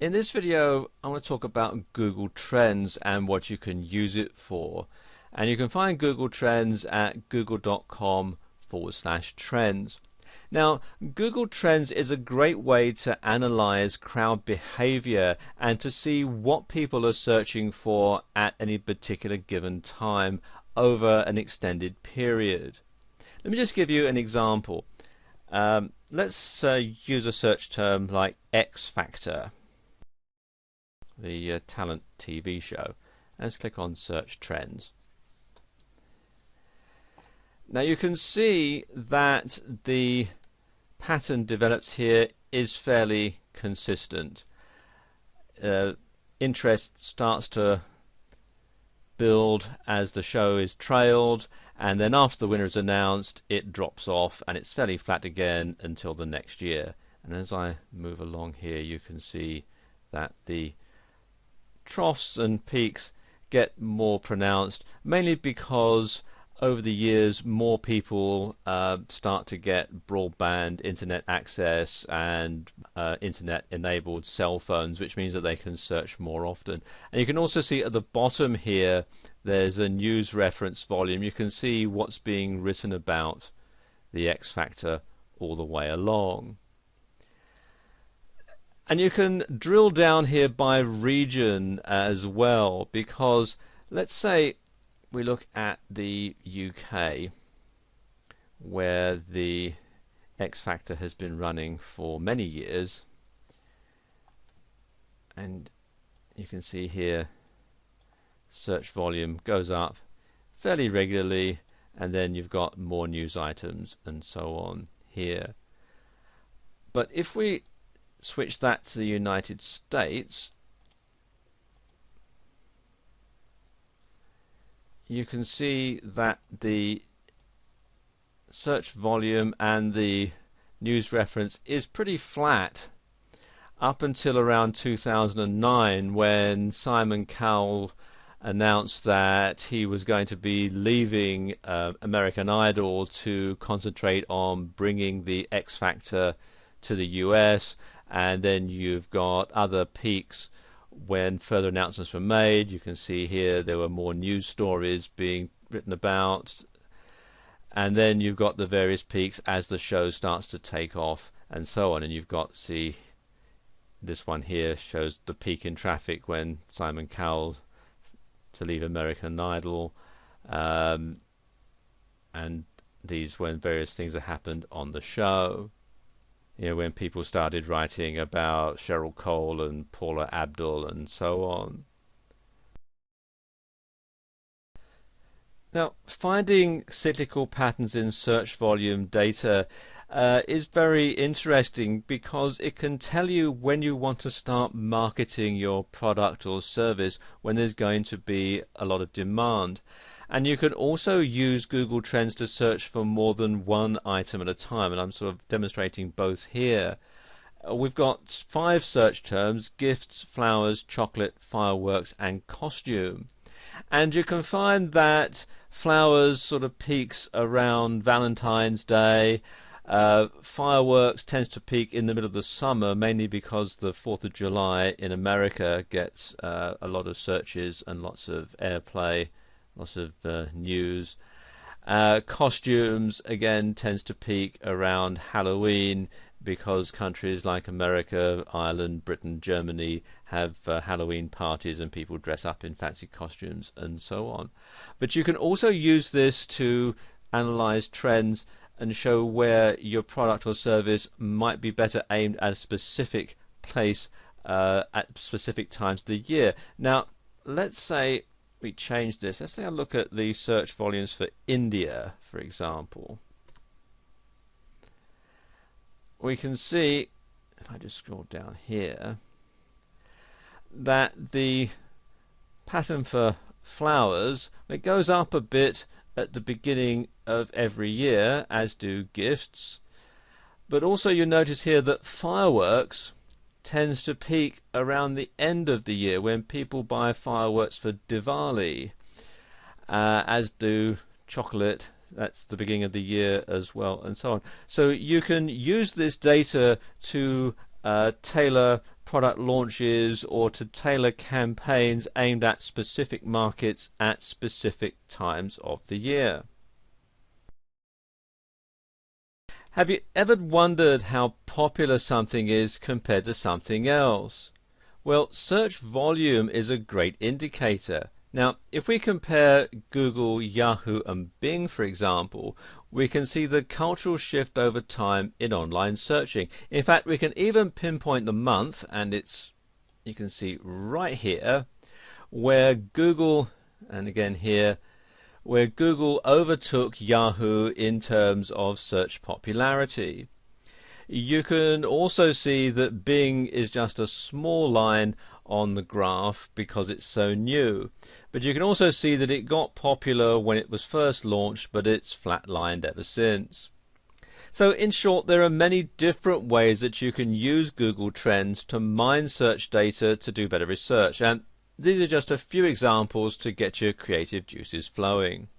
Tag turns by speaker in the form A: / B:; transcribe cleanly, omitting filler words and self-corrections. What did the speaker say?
A: In this video, I want to talk about Google Trends and what you can use it for. And you can find Google Trends at google.com/trends. Now, Google Trends is a great way to analyze crowd behavior and to see what people are searching for at any particular given time over an extended period. Let me just give you an example. Let's use a search term like X Factor, the talent TV show. Let's click on Search Trends. Now you can see that the pattern developed here is fairly consistent. Interest starts to build as the show is trailed, and then after the winner is announced it drops off and it's fairly flat again until the next year. And as I move along here, you can see that the troughs and peaks get more pronounced, mainly because over the years more people start to get broadband internet access and internet enabled cell phones, which means that they can search more often. And you can also see at the bottom here there's a news reference volume. You can see what's being written about the X Factor all the way along. And you can drill down here by region as well, because let's say we look at the UK, where the X Factor has been running for many years, and you can see here search volume goes up fairly regularly, and then you've got more news items and so on here. But if we switch that to the United States, you can see that the search volume and the news reference is pretty flat up until around 2009, when Simon Cowell announced that he was going to be leaving American Idol to concentrate on bringing the X Factor to the US. And then you've got other peaks when further announcements were made. You can see here there were more news stories being written about, and then you've got the various peaks as the show starts to take off and so on. And you've got, see, this one here shows the peak in traffic when Simon Cowell to leave American Idol, and these when various things have happened on the show. You know, when people started writing about Cheryl Cole and Paula Abdul and so on. Now, finding cyclical patterns in search volume data is very interesting, because it can tell you when you want to start marketing your product or service, when there's going to be a lot of demand. And you can also use Google Trends to search for more than one item at a time, and I'm sort of demonstrating both here. We've got 5 search terms: gifts, flowers, chocolate, fireworks, and costume. And you can find that flowers sort of peaks around Valentine's Day. Fireworks tends to peak in the middle of the summer, mainly because the 4th of July in America gets a lot of searches and lots of airplay, lots of news. Costumes again tends to peak around Halloween, because countries like America, Ireland, Britain, Germany have Halloween parties and people dress up in fancy costumes and so on. But you can also use this to analyze trends and show where your product or service might be better aimed at a specific place at specific times of the year. Now, let's say we change this. Let's say I look at the search volumes for India, for example. We can see, if I just scroll down here, that the pattern for flowers, it goes up a bit at the beginning of every year, as do gifts. But also you notice here that fireworks tends to peak around the end of the year, when people buy fireworks for Diwali, as do chocolate. That's the beginning of the year as well, and so on. So you can use this data to tailor product launches or to tailor campaigns aimed at specific markets at specific times of the year. Have you ever wondered how popular something is compared to something else? Well, search volume is a great indicator. Now, if we compare Google, Yahoo and Bing, for example, we can see the cultural shift over time in online searching. In fact, we can even pinpoint the month, and you can see right here, where Google, and again here, where Google overtook Yahoo in terms of search popularity. You can also see that Bing is just a small line on the graph because it's so new. But you can also see that it got popular when it was first launched, but it's flatlined ever since. So in short, there are many different ways that you can use Google Trends to mine search data to do better research, and these are just a few examples to get your creative juices flowing.